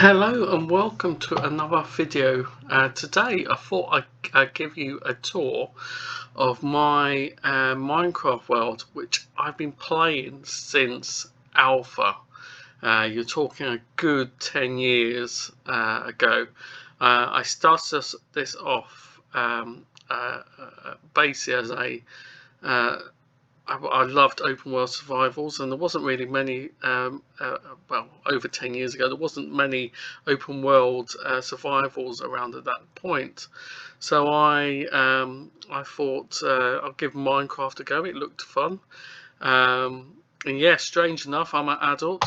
Hello and welcome to another video. Today I thought I'd give you a tour of my Minecraft world, which I've been playing since alpha. You're talking a good 10 years ago. I started this off basically as a I loved open world survivals, and there wasn't really many. Well, over 10 years ago, there wasn't many open world survivals around at that point. So I thought I'll give Minecraft a go. It looked fun. And yeah, strange enough, I'm an adult.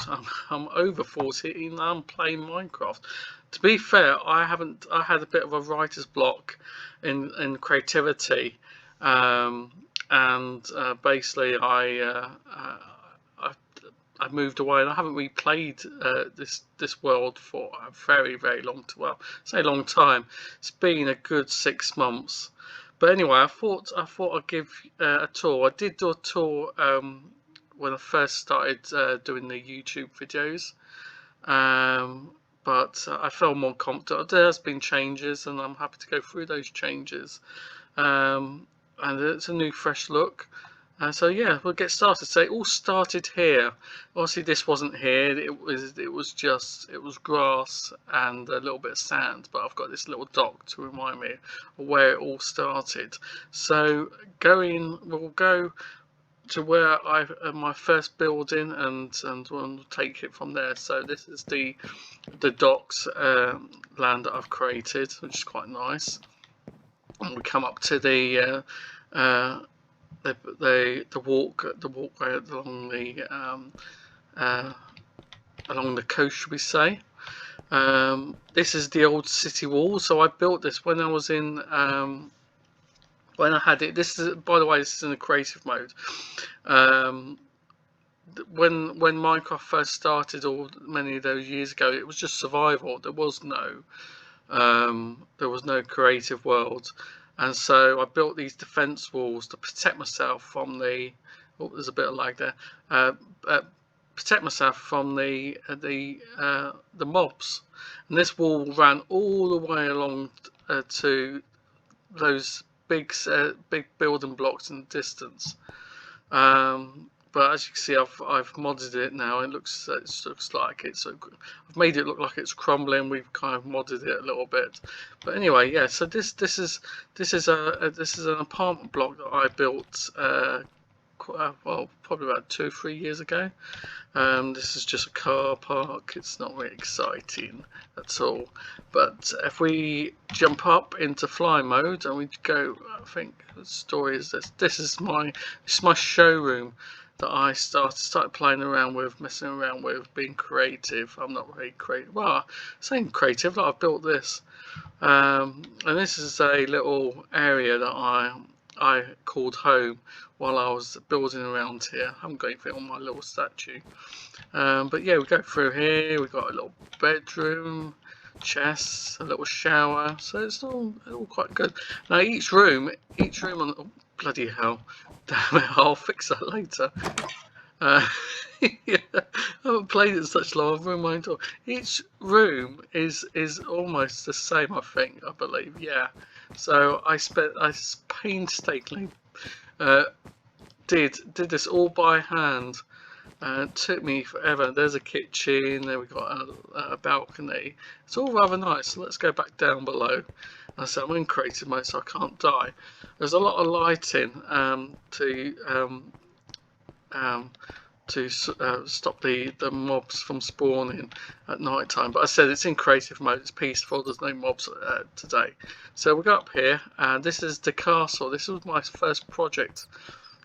I'm over 40 and I'm playing Minecraft. To be fair, I had a bit of a writer's block in creativity. And basically I moved away, and I haven't replayed this world for a very long time. Well, say long time. It's been a good 6 months. But anyway, I thought I'd give a tour. I did do a tour when I first started doing the YouTube videos, but I felt more confident. There has been changes, and I'm happy to go through those changes. And it's a new fresh look. So yeah, we'll get started. So it all started here. Obviously this wasn't here, it was grass and a little bit of sand, but I've got this little dock to remind me of where it all started. So we'll go to where my first building, and we'll take it from there. So this is the docks land that I've created, which is quite nice. And we come up to the walkway along the coast, should we say. This is the old city wall. So I built this when I was in when I had it. This is, by the way, this is in a creative mode. When Minecraft first started, or many of those years ago, it was just survival. There was no creative world. And so I built these defense walls to protect myself from the, oh, there's a bit of lag there, protect myself from the mobs. And this wall ran all the way along to those big building blocks in the distance. But as you can see, I've modded it now. It looks like it's I've made it look like it's crumbling. We've kind of modded it a little bit. But anyway, yeah. So this is an apartment block that I built well, probably about 2-3 years ago. This is just a car park. It's not really exciting at all. But if we jump up into fly mode and we go, I think the story is this. This is my showroom that I started playing around with, messing around with, being creative. I'm not very creative. Well, saying creative, like I've built this, and this is a little area that I called home while I was building around here. I haven't got anything on my little statue, but yeah, we go through here. We've got a little bedroom, chests, a little shower. So it's all quite good. Now each room on, oh, bloody hell. Damn it, I'll fix that later. Yeah, I haven't played it such long, I've ruined my door. Each room is almost the same, I believe, yeah. So I painstakingly did this all by hand. It took me forever. There's a kitchen, there we've got a balcony. It's all rather nice. So let's go back down below. I said I'm in creative mode, so I can't die. There's a lot of lighting to stop the mobs from spawning at night time. But I said it's in creative mode, it's peaceful, there's no mobs today. So we go up here, and this is the castle. This was my first project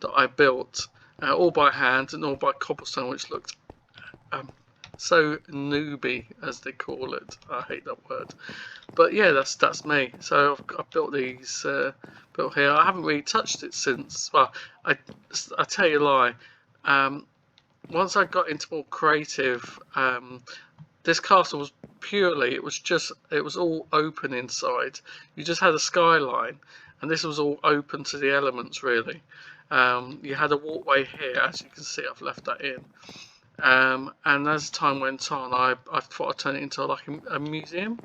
that I built, all by hand and all by cobblestone, which looked so newbie, as they call it. I hate that word, but yeah, that's me. So I've built these built here. I haven't really touched it since. Well, I tell you a lie. Once I got into more creative, this castle was it was all open inside. You just had a skyline, and this was all open to the elements, really. You had a walkway here, as you can see, I've left that in. And as time went on, I thought I'd turn it into like a museum.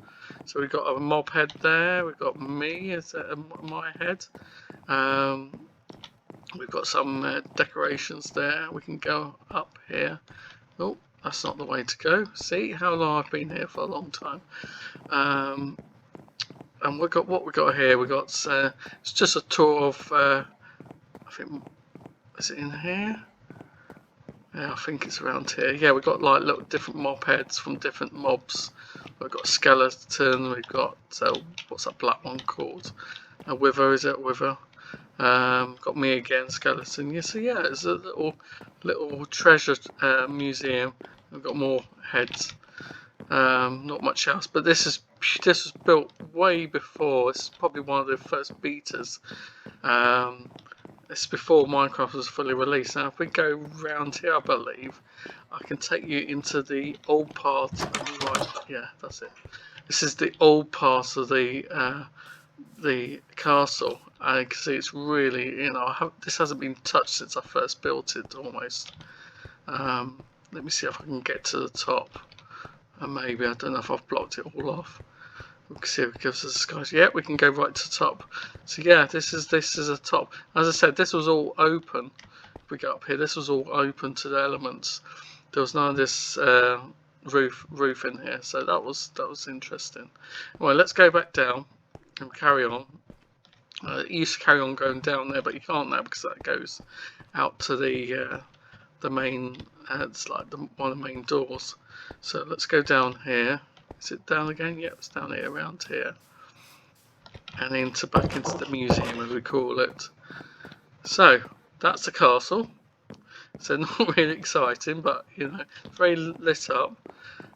So we've got a mob head there, we've got me as my head. We've got some decorations there. We can go up here. Oh, that's not the way to go. See how long I've been here for a long time. And we've got what we got here. We got it's just a tour of. I think, is it in here? Yeah, I think it's around here. Yeah, we've got like little different mob heads from different mobs. We've got a skeleton. We've got what's that black one called? A wither, is it? A wither. Got me again, skeleton. Yeah, so yeah, it's a little treasure museum. We've got more heads. Not much else, but this was built way before. This is probably one of the first betas. It's before Minecraft was fully released. Now, if we go round here, I believe I can take you into the old part. Right, yeah, that's it. This is the old part of the castle. And you can see it's really, this hasn't been touched since I first built it, almost. Let me see if I can get to the top. And maybe, I don't know if I've blocked it all off. We can see if it gives us a sky. Yeah, we can go right to the top. So yeah, this is a top. As I said, this was all open. If we go up here, this was all open to the elements. There was none of this roof in here, so that was interesting. Well, let's go back down and carry on. It used to carry on going down there, but you can't now because that goes out to the main. It's like one of the main doors. So let's go down here. Is it down again? Yep, it's down here, around here. And back into the museum, as we call it. So, that's the castle. So, not really exciting, but, very lit up.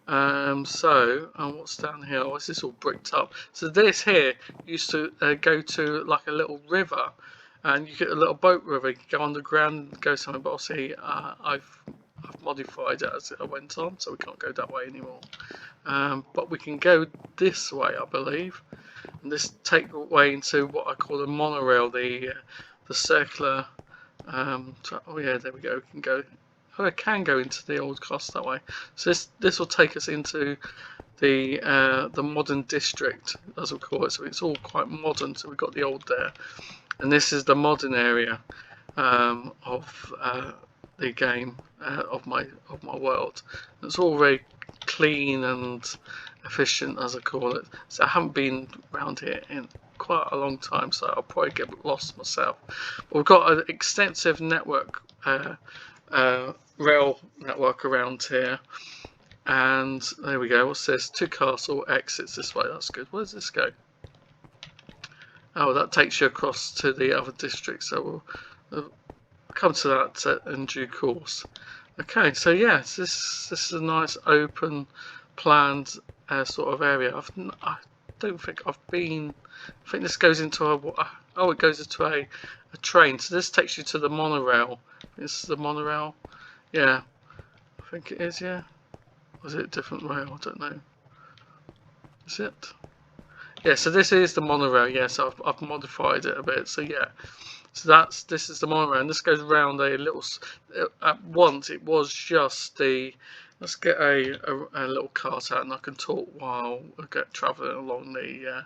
What's down here? Oh, is this all bricked up? So, this here used to go to, like, a little river. And you get a little boat river. You can go underground and go somewhere. But obviously, I've modified it as I went on, so we can't go that way anymore. But we can go this way, I believe, and this take away into what I call the monorail, the circular. Oh yeah, there we go. We can go. Oh, I can go into the old castle that way. So this will take us into the modern district, as we call it. So it's all quite modern. So we've got the old there, and this is the modern area of the game of my world. It's all very clean and efficient, as I call it. So I haven't been around here in quite a long time, so I'll probably get lost myself. But we've got an extensive network, rail network around here. And there we go. What's this? To castle exits this way. That's good. Where does this go? Oh, that takes you across to the other district. So we'll come to that in due course. Okay, so yes, this is a nice open, planned sort of area. I don't think I've been. I think this goes into it goes into a train. So this takes you to the monorail. This is the monorail. Yeah, I think it is. Yeah, or is it a different rail? I don't know. Is it? Yeah, so this is the monorail. Yeah, so I've modified it a bit. So yeah. So this is the monorail, and this goes around a little. At once, it was just the. Let's get a little cart out, and I can talk while I get travelling along the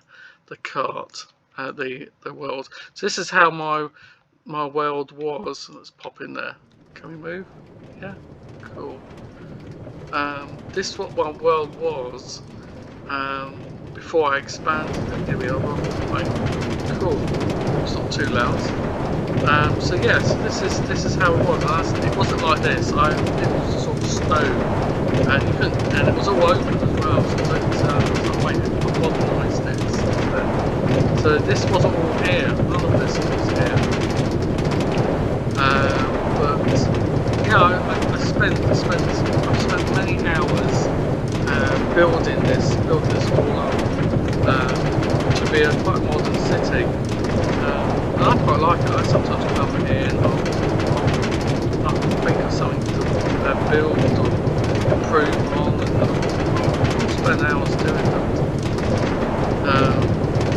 cart, the world. So this is how my world was. Let's pop in there. Can we move? Yeah, cool. This is what my world was before I expanded it. Here we are. Right. Cool. It's not too loud. So yes, this is how it was. It wasn't like this. It was sort of stone, and it was all open as well. So I modernised it. So this wasn't all here. None of this was here. But yeah, I've spent many hours building this all up to be a quite modern city. And I quite like it. I sometimes come here and I'll think of something to build or improve on, and I'll spend hours doing that.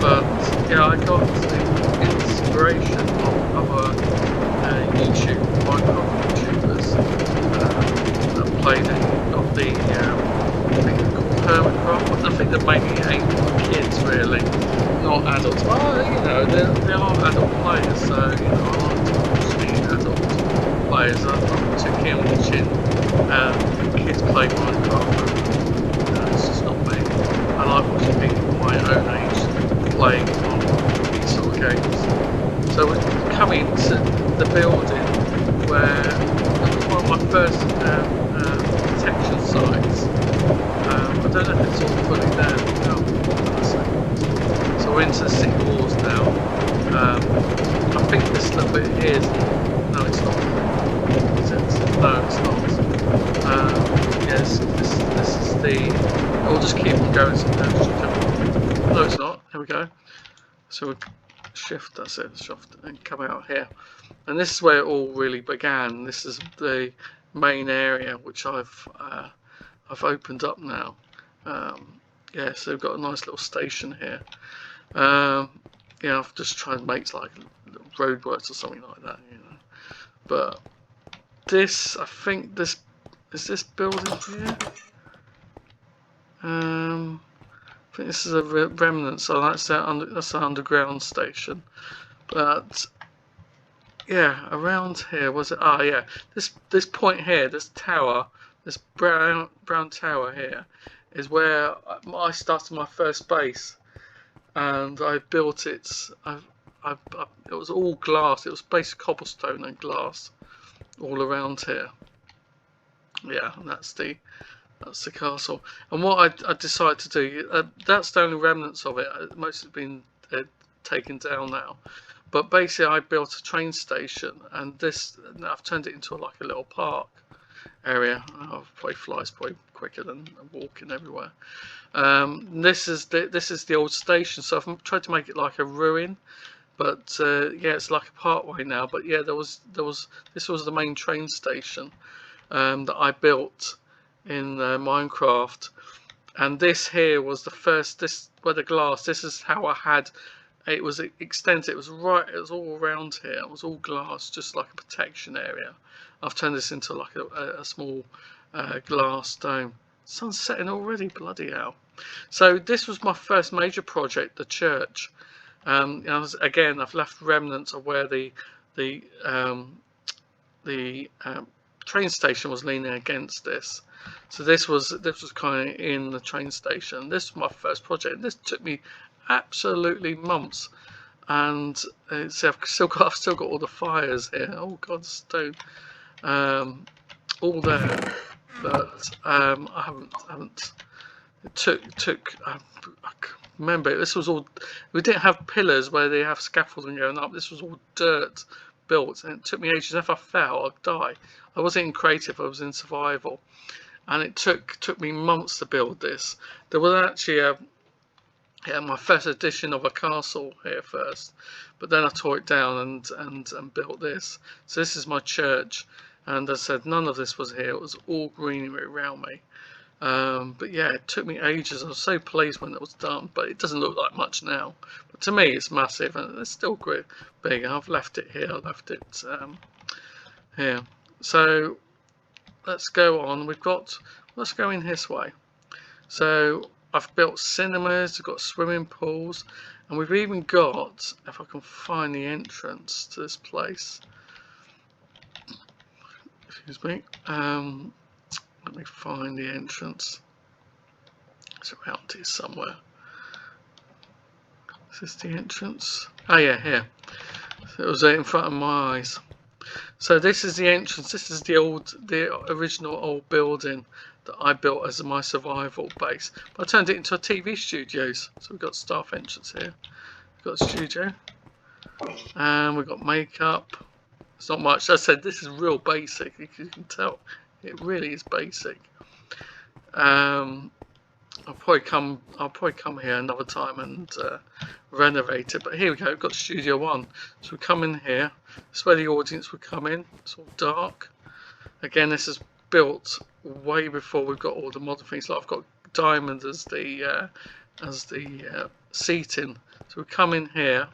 But yeah, I got the inspiration of other Minecraft YouTubers that you know, I like to watch the adult players. I'm not too keen on watching kids play Minecraft. It's just not me. I like watching people my own age playing on these sort of games. So we're coming to the building where it was one of my first protection sites. I don't know if it's all fully there now. Hold on a second. So we're into the city walls now. I think this little bit here is... No, it's not. Is it? No, it's not. Yes, this is the... We'll just keep on going sometimes. No, it's not. Here we go. So we shift, that's it, shift, and come out here. And this is where it all really began. This is the main area which I've opened up now. Yeah, so we've got a nice little station here. Yeah, I've just tried to make like roadworks or something like that, you know. But this, I think this is this building here. I think this is a remnant, so that's the underground station. But yeah, around here was it? Ah, yeah, this point here, this tower, this brown tower here, is where I started my first base, and I built it. It was all glass. It was basically cobblestone and glass all around here. Yeah, and that's the castle. And what I decided to do, that's the only remnants of it. Most have been taken down now. But basically I built a train station, and I've turned it into like a little park area. I'll probably flies probably quicker than walking everywhere. This is the old station, so I've tried to make it like a ruin. But yeah, it's like a parkway now. But yeah, this was the main train station that I built in Minecraft, and this here was the first. This where the glass. This is how I had. It was extensive. It was all around here. It was all glass, just like a protection area. I've turned this into like a small glass dome. Sun's setting already. Bloody hell! So this was my first major project, the church. Again, I've left remnants of where the train station was leaning against this. So this was kind of in the train station. This was my first project. This took me absolutely months, and see, I've still got all the fires here. Oh God, stone, all there, but I haven't. It took. I remember this was all. We didn't have pillars where they have scaffolding going up. This was all dirt built, and it took me ages. If I fell, I'd die. I wasn't in creative. I was in survival, and it took me months to build this. There was actually my first edition of a castle here first, but then I tore it down and built this. So this is my church, and as I said, none of this was here. It was all greenery around me. But yeah, it took me ages. I was so pleased when it was done, but it doesn't look like much now. But to me, it's massive, and it's still quite big. I've left it here. I left it here. So let's go on. Let's go in this way. So I've built cinemas, I've got swimming pools, and we've even got, if I can find the entrance to this place, excuse me, let me find the entrance. It's around here somewhere. Is this the entrance? Oh yeah, here. So it was in front of my eyes. So this is the entrance. This is the original old building that I built as my survival base. But I turned it into a TV studios. So we've got staff entrance here. We've got a studio. And we've got makeup. It's not much. As I said, this is real basic. You can tell. It really is basic. I'll probably come here another time and renovate it. But here we go. We've got Studio One. So we come in here. This is where the audience would come in. It's all dark. Again, this is built way before we've got all the modern things. Like I've got diamond as the seating. So we come in here,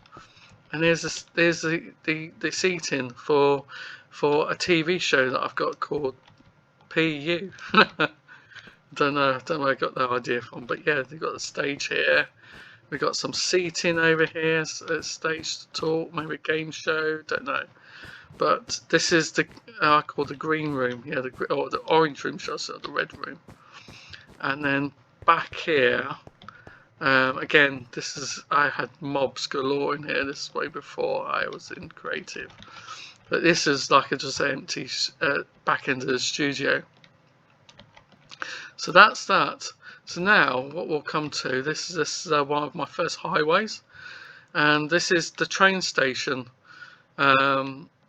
and there's the seating for a TV show that I've got called PU. don't know where I got that idea from, but yeah, they've got the stage here. We've got some seating over here, stage to talk, maybe a game show, don't know. But this is the I call the green room, yeah, or the orange room, should I say, the red room. And then back here, again, this is, I had mobs galore in here. This is way before I was in creative. But this is like a just empty back into the studio. So that's that. So now what we'll come to, this is one of my first highways, and this is the train station.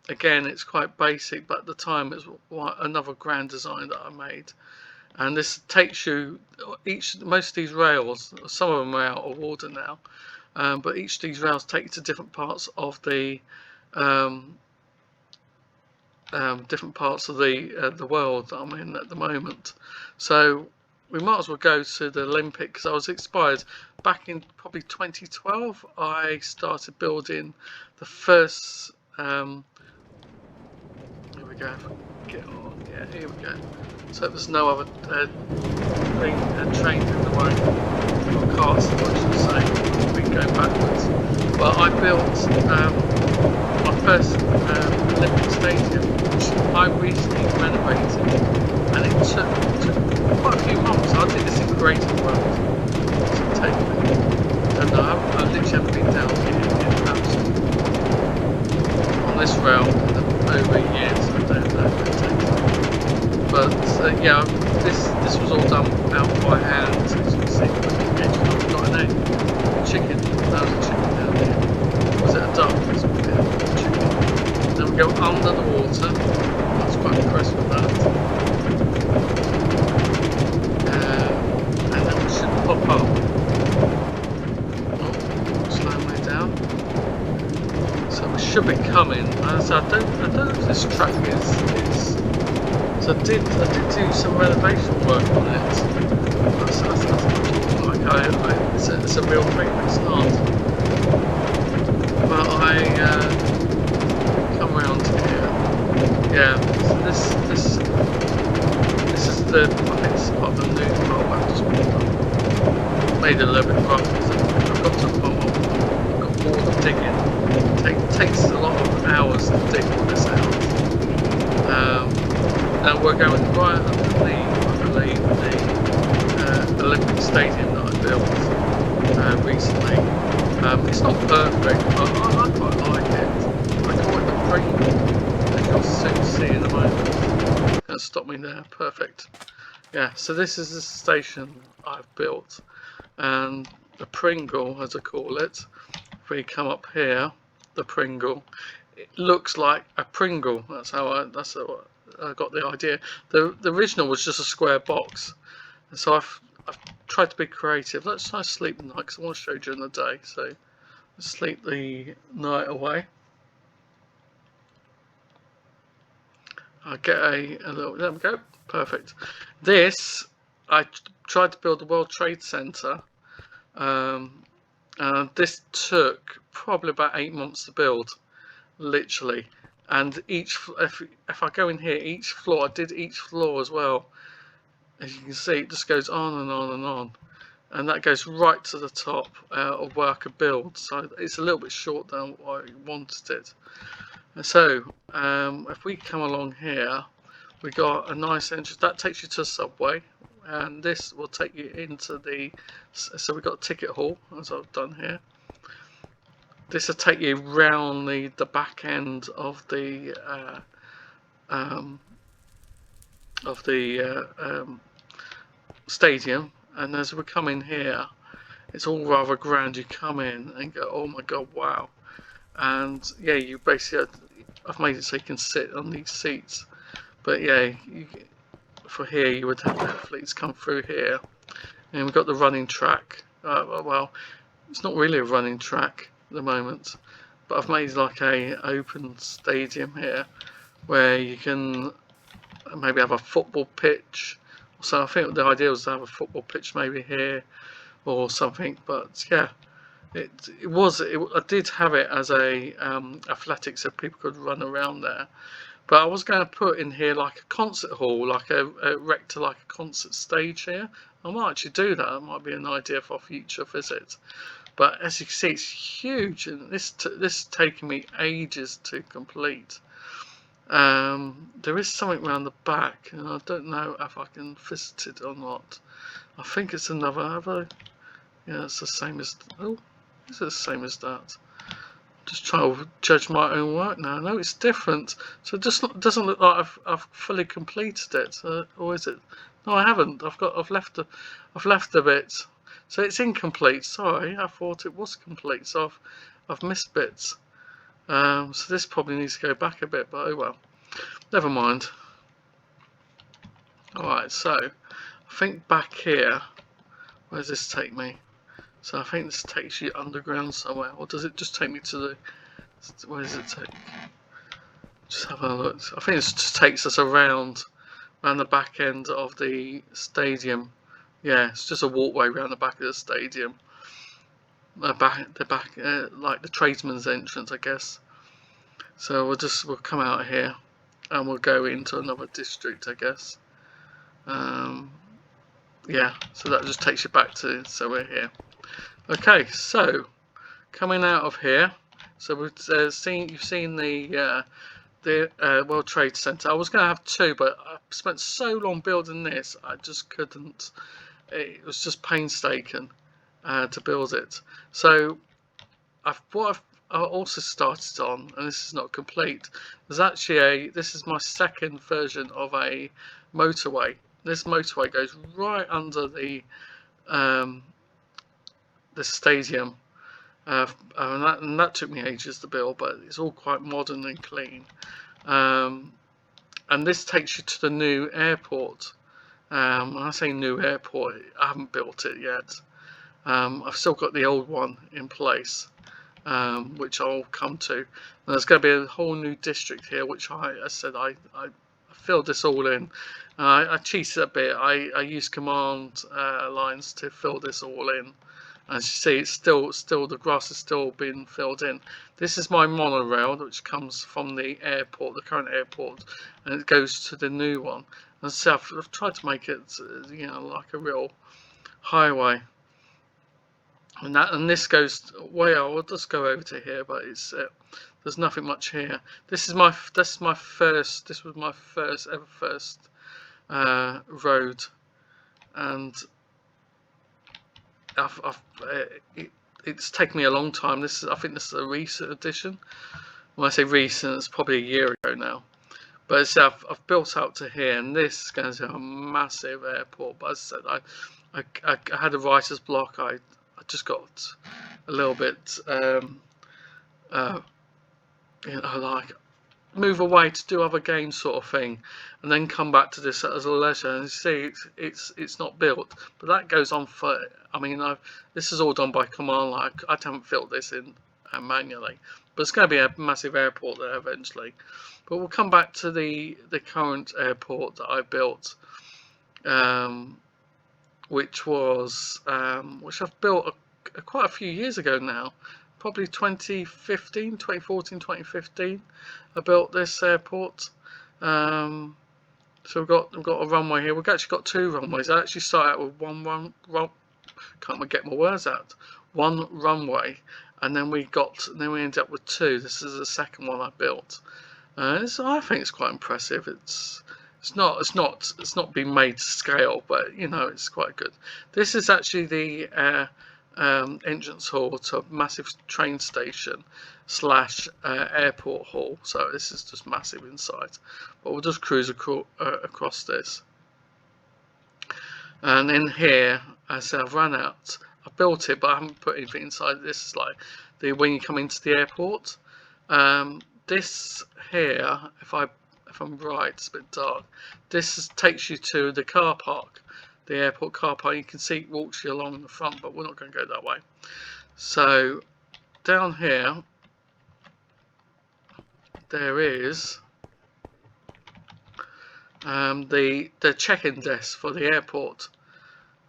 Again, it's quite basic, but at the time it's another grand design that I made. And this takes you, most of these rails, some of them are out of order now, but each of these rails take you to different parts of the world that I'm in at the moment. So we might as well go to the Olympics. I was inspired back in probably 2012. I started building the first. Here we go. Get on. Yeah, here we go. So there's no other trains in the way, or cars, I should say. We can go backwards. But I built my first Olympic Stadium, which I recently renovated, and it took quite a few months. I did this in Creative World to take me. And I literally haven't been down here in absolutely on this rail over years. I don't know if it takes me. But yeah, this was all done out by hand, as you can see. We've got an egg, chicken. That was a chicken down here. Was it a duck? It's a chicken. Then we go under the water. I was quite impressed with that. And then we should pop up. Oh, slow me down. So we should be coming. So I don't know if this track is. So I did do some renovation work on it. That's like it's a real thing. It's not. But I come around here. Yeah. So this is the, I think it's part of the new part. I've just made it a little bit rough. I've got to put on. I've got bored of digging. It takes a lot of hours to dig all this out. And we're going right underneath, I believe, the Olympic Stadium that I built recently. It's not perfect, but I quite like it. I call it the Pringle, as you'll soon see in a moment. Gonna stop me there, perfect. Yeah, so this is the station I've built, and the Pringle, as I call it. If we come up here, the Pringle, it looks like a Pringle. That's how I got the idea. The original was just a square box, and so I've tried to be creative. Let's try to sleep the night because I want to show you during the day. So let's sleep the night away. I get a little. There we go. Perfect. This I tried to build the World Trade Center. This took probably about 8 months to build, literally. And if I go in here, each floor, I did each floor as well. As you can see, it just goes on and on and on. And that goes right to the top of where I could build. So it's a little bit short than what I wanted it. And so if we come along here, we got a nice entrance. That takes you to the subway. And this will take you into the, so we've got a ticket hall, as I've done here. This will take you round the back end of the stadium, and as we come in here, it's all rather grand. You come in and go, oh my god, wow! And yeah, you basically, I've made it so you can sit on these seats, but yeah, for here you would have athletes come through here, and we've got the running track. Well, it's not really a running track at the moment, but I've made like a open stadium here where you can maybe have a football pitch. So I think the idea was to have a football pitch maybe here or something. But yeah, I did have it as a athletics so people could run around there. But I was going to put in here like a concert hall, like a rector, like a concert stage here. I might actually do that. That might be an idea for a future visit. But as you can see, it's huge, and this is taking me ages to complete. There is something around the back, and I don't know if I can visit it or not. I think it's another. Yeah, it's the same as. Oh, is it the same as that? Just trying to judge my own work now. No, it's different. So it just doesn't look like I've fully completed it, or is it? No, I haven't. I've left a bit. So it's incomplete. Sorry, I thought it was complete. So I've missed bits. So this probably needs to go back a bit, but oh well. Never mind. Alright, so I think back here, where does this take me? So I think this takes you underground somewhere, or does it just take me to the, where does it take? Just have a look. I think it just takes us around the back end of the stadium. Yeah, it's just a walkway around the back of the stadium. The back, like the tradesman's entrance, I guess. So we'll come out here, and we'll go into another district, I guess. Yeah, so that just takes you back to, so we're here. Okay, so coming out of here, so we've you've seen the World Trade Center. I was going to have two, but I spent so long building this, I just couldn't. It was just painstaking to build it. So what I've also started on, and this is not complete, there's actually this is my second version of a motorway. This motorway goes right under the stadium, and that took me ages to build, but it's all quite modern and clean. And this takes you to the new airport. When I say new airport, I haven't built it yet. I've still got the old one in place, which I'll come to. And there's going to be a whole new district here, which I said I filled this all in. I cheated a bit. I used command lines to fill this all in. As you see, it's still the grass is still being filled in. This is my monorail, which comes from the airport, the current airport, and it goes to the new one. And so I've tried to make it, you know, like a real highway. And this goes way out. I'll just go over to here, but it's there's nothing much here. This was my first road, and it's taken me a long time. I think this is a recent addition. When I say recent, it's probably a year ago now. But I've built out to here, and this is going to be a massive airport. But as I said, I had a writer's block. I just got a little bit, you know, like move away to do other games sort of thing, and then come back to this as a leisure. And you see, it's not built, but that goes on for. I mean, this is all done by command line. I haven't filled this in manually, but it's going to be a massive airport there eventually. But we'll come back to the current airport that I built, which I've built quite a few years ago now, probably 2014, 2015. I built this airport. So we've got a runway here. We've actually got two runways. I actually start out with one can't get my words out. One runway, and then we ended up with two. This is the second one I built. I think it's quite impressive. It's not been made to scale, but you know, it's quite good. This is actually the entrance hall to a massive train station / airport hall. So this is just massive inside, but we'll just cruise across this. And in here, as I've run out, I built it, but I haven't put anything inside. This is like when you come into the airport. This here, if I'm right, it's a bit dark. This takes you to the car park, the airport car park. You can see it walks you along the front, but we're not going to go that way. So down here, there is the check-in desk for the airport,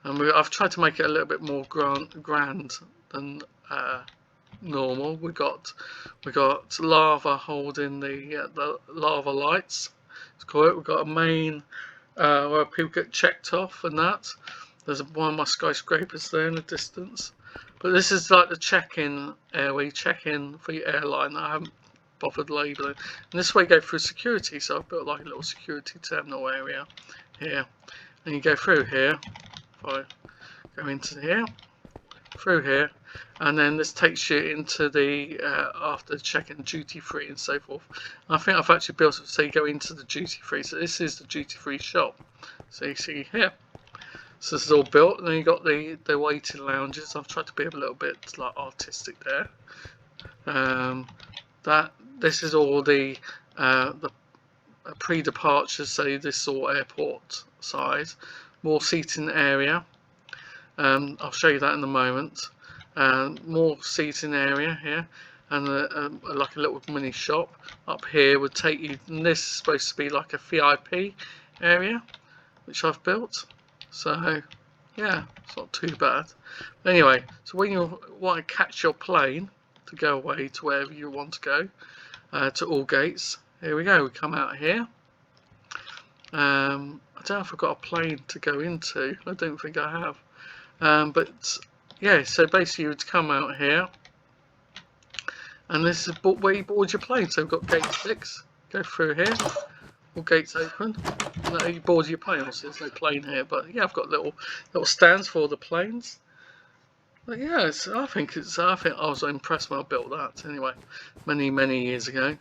and I've tried to make it a little bit more grand than normal. We got lava holding the lava lights. It's called. We've got a main where people get checked off, and that. There's one of my skyscrapers there in the distance. But this is like the check-in where you check in for your airline. I haven't bothered labelling. And this way you go through security, so I've built like a little security terminal area here. And you go through here. If I go into here, through here, and then this takes you into the after check-in duty free and so forth. I think I've actually built it so you go into the duty free. So this is the duty free shop. So you see here. So this is all built, and then you got the waiting lounges. I've tried to be a little bit like artistic there. This is all the pre-departures. So this is all airport size. More seating area. I'll show you that in a moment. More seating area here, and like a little mini shop up here would take you. And this is supposed to be like a VIP area, which I've built. So yeah, it's not too bad. Anyway, so when you want to catch your plane to go away to wherever you want to go, to Aldgates, here we go. We come out here. I don't know if I've got a plane to go into. I don't think I have. But yeah, so basically you would come out here, and this is where you board your plane. So we've got gate 6. Go through here. All gates open. No, you board your plane. Obviously, there's no plane here, but yeah, I've got little stands for the planes. But yeah, I think I was impressed when I built that. Anyway, many years ago.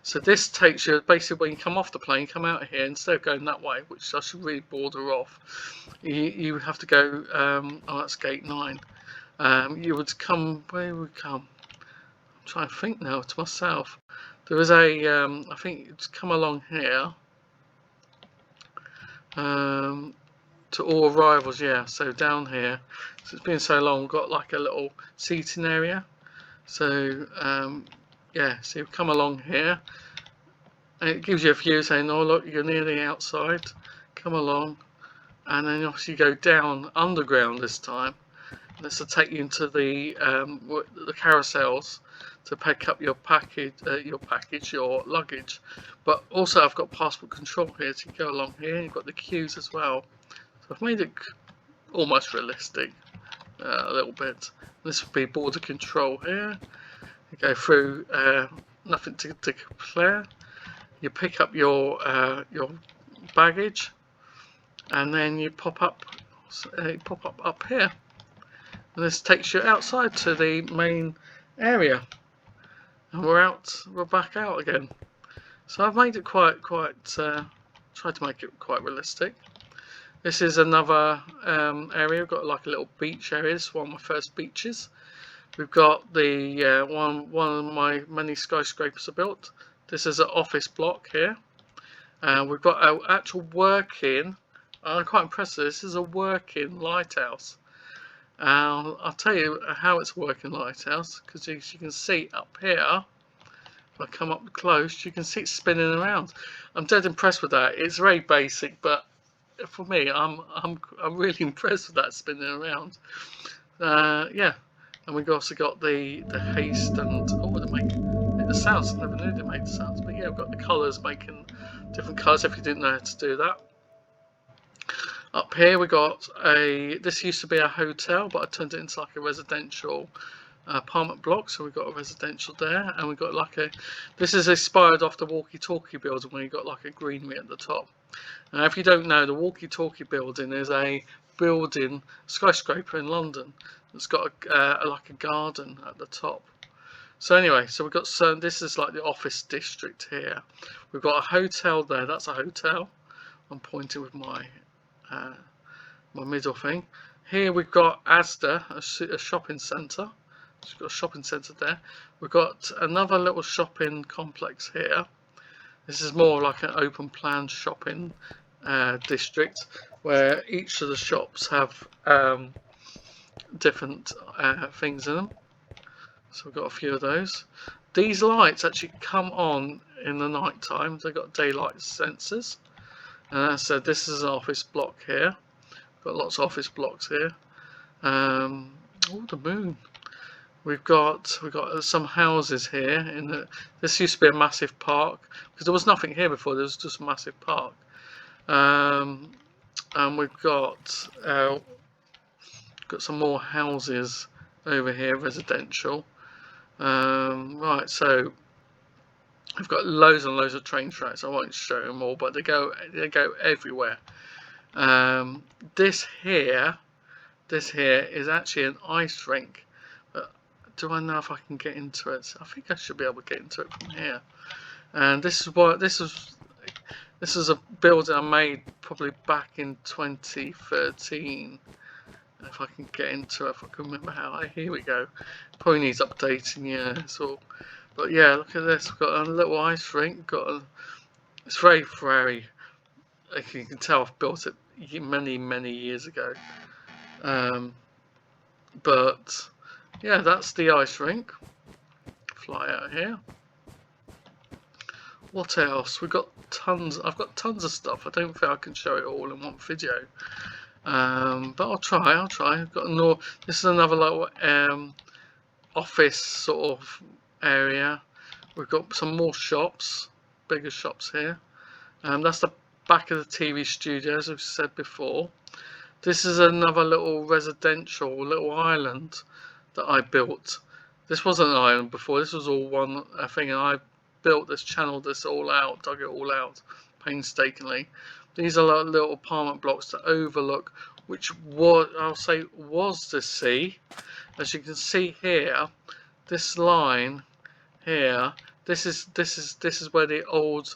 So this takes you basically when you come off the plane, come out here instead of going that way, which I should really border off. You have to go. Oh, that's gate 9. You would come. Where would we come? I'm trying to think now to myself. There was a, I think it's come along here, to all arrivals, yeah, so down here, so it's been so long, we've got like a little seating area, so, yeah, so you come along here, and it gives you a view saying, oh look, you're near the outside, come along, and then obviously you go down underground this time. This will take you into the carousels to pick up your your luggage. But also I've got passport control here, so you go along here. You've got the queues as well. So I've made it almost realistic, a little bit. This would be border control here. You go through, nothing to declare. You pick up your baggage, and then you pop up up here. And this takes you outside to the main area, and we're back out again. So I've made it quite tried to make it quite realistic. This is another area. We've got like a little beach area. This is one of my first beaches. We've got the one of my many skyscrapers are built. This is an office block here. We've got an actual working. I'm quite impressed with this. This is a working lighthouse. I'll tell you how it's working lighthouse, because as you can see up here, if I come up close, you can see it spinning around. I'm dead impressed with that. It's very basic, but for me, I'm really impressed with that spinning around. Yeah, and we've also got the haste and they make the sounds. I never knew they made the sounds, but yeah, we've got the colours making different colours. If you didn't know how to do that. Up here we got this used to be a hotel, but I turned it into like a residential apartment block, so we've got a residential there, and we've got like this is inspired off the walkie-talkie building where you've got like a greenery at the top. Now if you don't know, the walkie-talkie building is a skyscraper in London that's got like a garden at the top. So anyway, so we've got this is like the office district here. We've got a hotel there, that's a hotel. I'm pointing with my middle thing. Here we've got Asda, a shopping centre. We've got a shopping centre there. We've got another little shopping complex here. This is more like an open plan shopping district, where each of the shops have different things in them. So we've got a few of those. These lights actually come on in the night time. They've got daylight sensors. So this is an office block here. Got lots of office blocks here. Oh, the moon. We've got some houses here. This used to be a massive park, because there was nothing here before. There was just a massive park. And we've got some more houses over here, residential. Right, so we've got loads and loads of train tracks. I won't show them all, but they go everywhere. This here is actually an ice rink. But do I know if I can get into it? I think I should be able to get into it from here. And this is a building I made probably back in 2013. If I can get into it, if I can remember how. Here we go. Probably needs updating, yeah. So, but yeah, look at this. We've got a little ice rink. It's very, very. Like you can tell, I've built it many years ago. But yeah, that's the ice rink. Fly out here. What else? We've got tons. I've got tons of stuff. I don't think I can show it all in one video. But I'll try. I've got this is another little office sort of area. We've got some more shops, bigger shops here. That's the back of the TV studio, as I've said before. This is another little residential little island that I built. This wasn't an island before. This was all one thing, and I built this, channeled this all out, dug it all out painstakingly. These are like little apartment blocks that overlook, which I'll say was the sea. As you can see here, this line here, this is where the old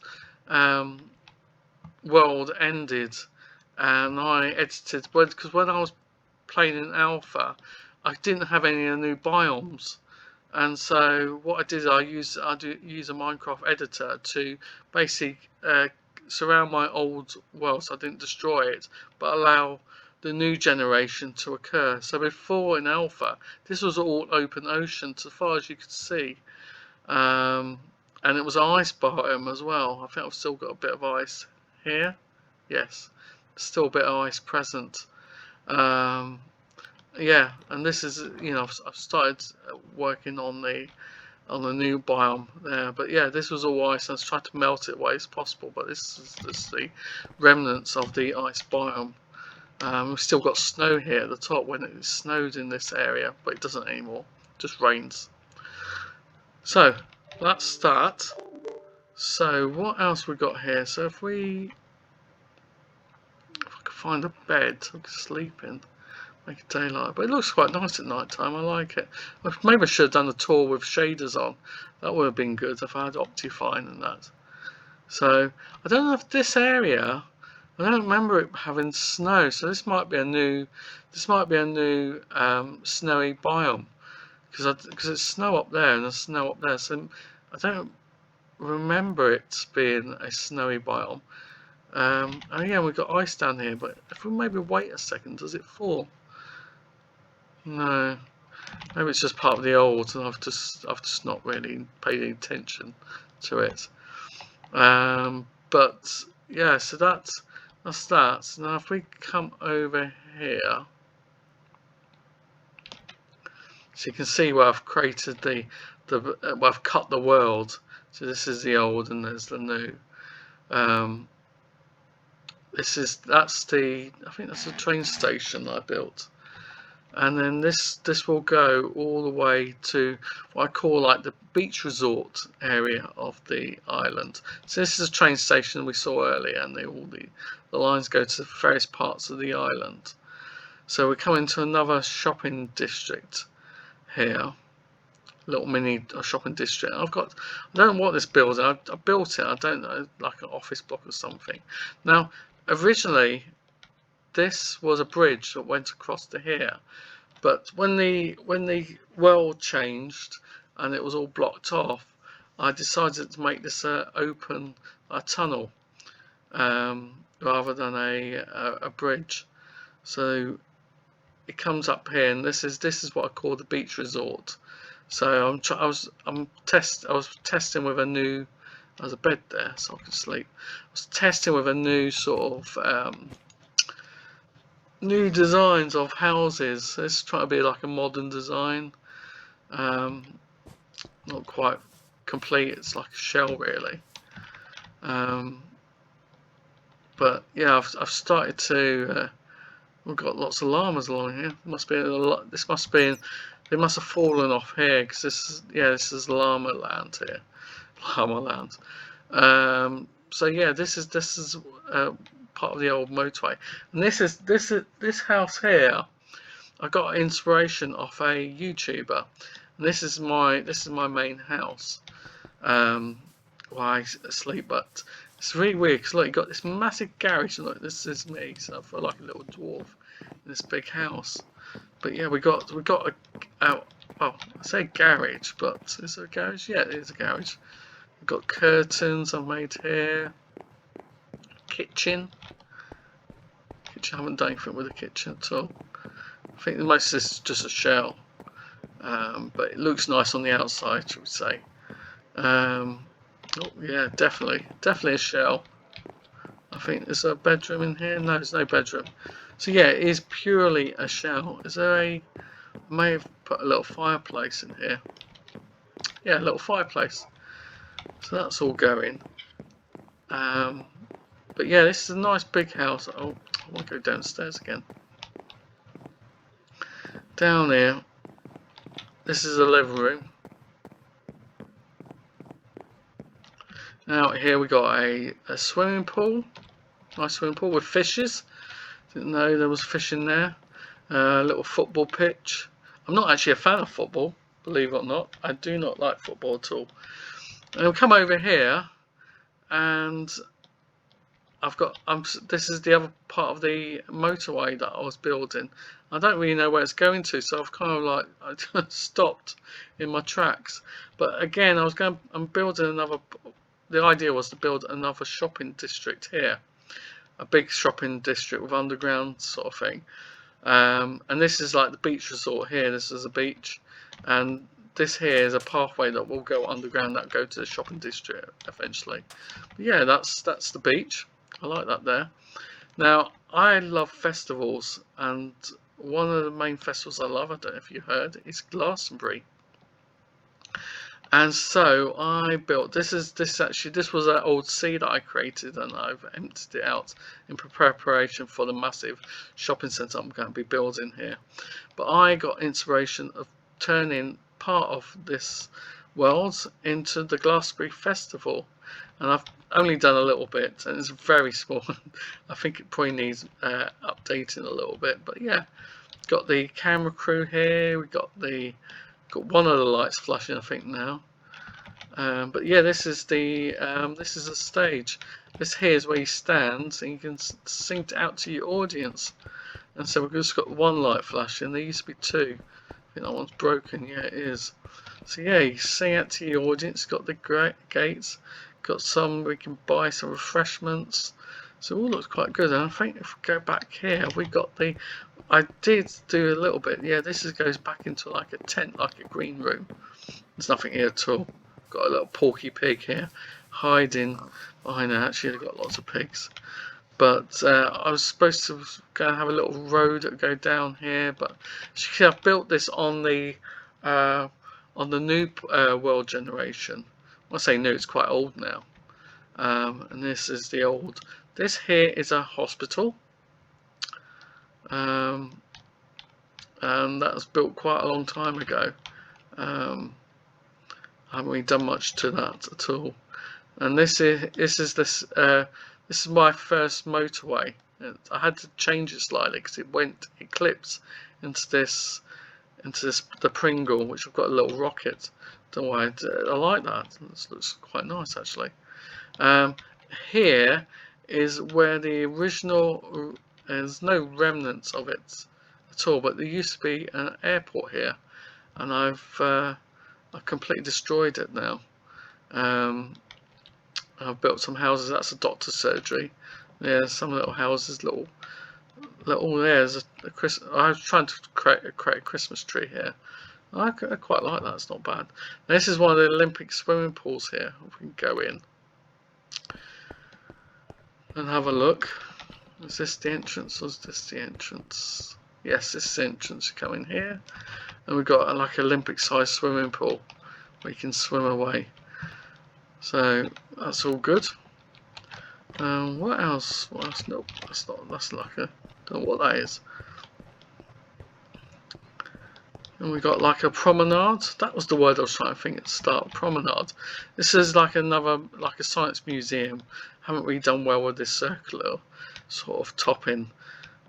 world ended, and I edited because when I was playing in alpha, I didn't have any of the new biomes. And so what I did, I use a Minecraft editor to basically surround my old world, so I didn't destroy it, but allow the new generation to occur. So before in alpha, this was all open ocean so far as you could see, and it was an ice biome as well. I think I've still got a bit of ice here. Yes, still a bit of ice present. Yeah, and this is, I've started working on the new biome there, but yeah, this was all ice. I was trying to melt it away as possible, but this is the remnants of the ice biome. We've still got snow here at the top when it snowed in this area, but it doesn't anymore. It just rains. So that's that. So what else we got here? So if I could find a bed I could sleep in. Make it daylight, but it looks quite nice at night time. I like it. Maybe I should have done a tour with shaders on. That would have been good if I had Optifine and that. So I don't know if this area, I don't remember it having snow. So this might be a new snowy biome because it's snow up there and there's snow up there. So I don't remember it being a snowy biome. And yeah, we've got ice down here, but if we maybe wait a second, does it fall? No, maybe it's just part of the old, and I've just not really paid any attention to it. But yeah, so that's that. Now if we come over here, so you can see where I've created where I've cut the world. So this is the old, and there's the new. I think that's the train station that I built. And then this will go all the way to what I call like the beach resort area of the island. So this is a train station we saw earlier, and all the lines go to the various parts of the island. So we're coming to another shopping district here, little mini shopping district. I don't know what this building. I built it. I don't know, like an office block or something. Now originally, this was a bridge that went across to here, but when the world changed and it was all blocked off, I decided to make this open tunnel rather than a bridge. So it comes up here, and this is what I call the beach resort. So I was testing with a new. There's a bed there, so I could sleep. I was testing with a new sort of new designs of houses. This is trying to be like a modern design. Not quite complete. It's like a shell, really. But yeah, I've started to. We've got lots of llamas along here. This must be They must have fallen off here because this is Llama Land here, Llama Land. So yeah, this is part of the old motorway, and this house here. I got inspiration off a YouTuber, and this is my main house. While I sleep, but it's really weird because look, you got this massive garage, and look, this is me, so I feel like a little dwarf in this big house. But yeah, we got well, I say garage, but is it a garage? Yeah, it is a garage. We've got curtains I've made here. Kitchen. I haven't done anything with the kitchen at all. I think most of this is just a shell, but it looks nice on the outside, shall we say. Oh yeah, definitely a shell. I think there's a bedroom in here. No, there's no bedroom. So yeah, it is purely a shell. Is there I may have put a little fireplace in here. Yeah, a little fireplace. So that's all going. But yeah, this is a nice big house. Oh, I want to go downstairs again. Down here, this is a living room. Out here we got a swimming pool. Nice swimming pool with fishes. Didn't know there was fish in there. A little football pitch. I'm not actually a fan of football, believe it or not. I do not like football at all. And we'll come over here, and this is the other part of the motorway that I was building. I don't really know where it's going to, so I've kind of like I stopped in my tracks. But again, I'm building another. The idea was to build another shopping district here, a big shopping district with underground sort of thing. And this is like the beach resort here. This is a beach, and this here is a pathway that will go underground that go to the shopping district eventually. But yeah, that's the beach. I like that there. Now I love festivals, and one of the main festivals I love, I don't know if you heard, is Glastonbury. And so I built this was an old sea that I created, and I've emptied it out in preparation for the massive shopping centre I'm going to be building here. But I got inspiration of turning part of this world into the Glastonbury Festival, and I've only done a little bit, and it's very small. I think it probably needs updating a little bit, but yeah, got the camera crew here. We got one of the lights flashing, I think now. But yeah, this is a stage. This here is where you stand, and you can sing it out to your audience. And so we've just got one light flashing. There used to be two. I think that one's broken. Yeah, it is. So yeah, you sing out to your audience. Got the gates. Got we can buy some refreshments. So it all looks quite good. And I think if we go back here, we got I did do a little bit. Yeah, this goes back into like a tent, like a green room. There's nothing here at all. Got a little porky pig here, hiding behind there. Actually, I've got lots of pigs. But I was supposed to go and have a little road that go down here. But I've built this on the new world generation. When I say new, it's quite old now. And this is the old. This here is a hospital. And that was built quite a long time ago. I haven't really done much to that at all. And this is my first motorway. I had to change it slightly because it clips into the Pringle, which I've got a little rocket. Don't worry, I like that. This looks quite nice actually. Here is where the original. There's no remnants of it at all, but there used to be an airport here, and I've completely destroyed it now. I've built some houses. That's a doctor's surgery. There's some little houses, little. There's I was trying to create a Christmas tree here. I quite like that. It's not bad. This is one of the Olympic swimming pools here. We can go in and have a look. Is this the entrance, or is this the entrance? Yes, this is the entrance. You come in here, and we've got like an Olympic-sized swimming pool where you can swim away. So that's all good. What else? No, that's not. That's like a. Don't know what that is. And we got like a promenade. That was the word I was trying to think at the start. Promenade. This is like another, like a science museum. Haven't really done well with this circular sort of topping.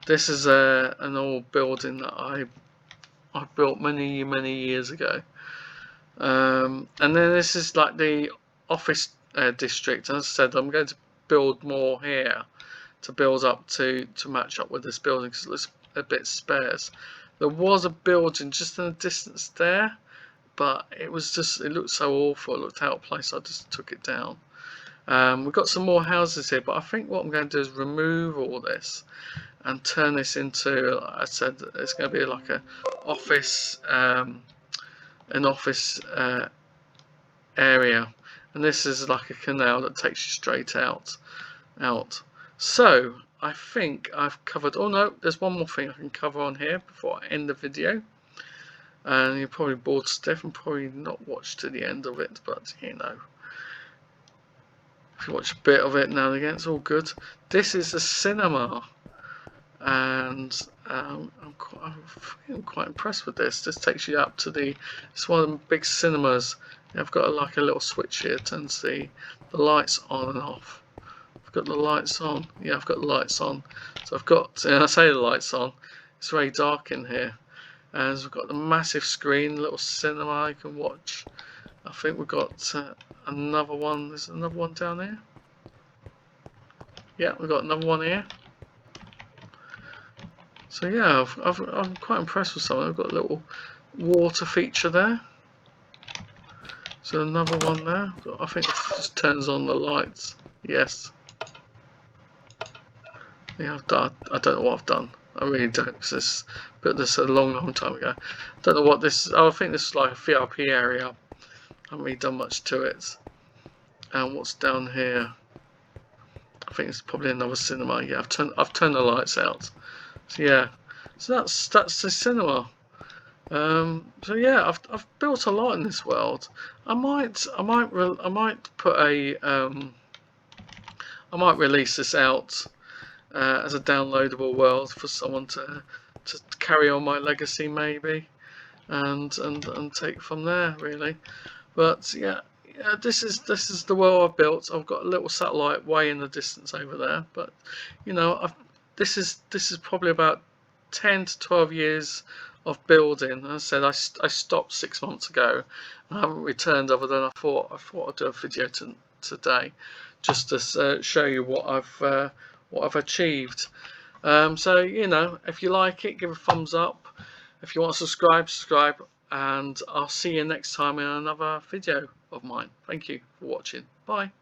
This is an old building that I built many years ago. And then this is like the office district. As I said, I'm going to build more here to build up to match up with this building because it looks a bit sparse. There was a building just in the distance there, but it looked so awful, it looked out of place, I just took it down. We've got some more houses here, but I think what I'm going to do is remove all this and turn this into, like I said, it's going to be like an office area, and this is like a canal that takes you straight out. So I think I've covered. Oh no, there's one more thing I can cover on here before I end the video. And you're probably bored stiff and probably not watched to the end of it, but you know, if you watch a bit of it now and again, it's all good. This is a cinema, and I'm quite impressed with this. This takes you up to it's one of the big cinemas. I've got like a little switch here, turns the lights on and off. I've got the lights on. Yeah, I've got the lights on. So I've got, and I say the lights on, it's very dark in here. And we've got the massive screen, little cinema you can watch. I think we've got another one. There's another one down here. Yeah, we've got another one here. So yeah, I'm quite impressed with something. I've got a little water feature there. So another one there. I think it just turns on the lights. Yes. Yeah, I don't know what I've done. I really don't, because but this a long time ago. Don't know what this. Oh, I think this is like a VIP area. I haven't really done much to it. And what's down here? I think it's probably another cinema. Yeah, I've turned the lights out. So yeah, so that's the cinema. So yeah, I've built a lot in this world. I might put a I might release this out as a downloadable world for someone to carry on my legacy maybe, and take from there really. But yeah, this is the world I've built. I've got a little satellite way in the distance over there, but you know, this is probably about 10 to 12 years of building. As I said, I stopped 6 months ago and I haven't returned, other than I thought I'd do a video today just to show you what I've achieved. So you know, if you like it, give a thumbs up. If you want to subscribe, and I'll see you next time in another video of mine. Thank you for watching. Bye.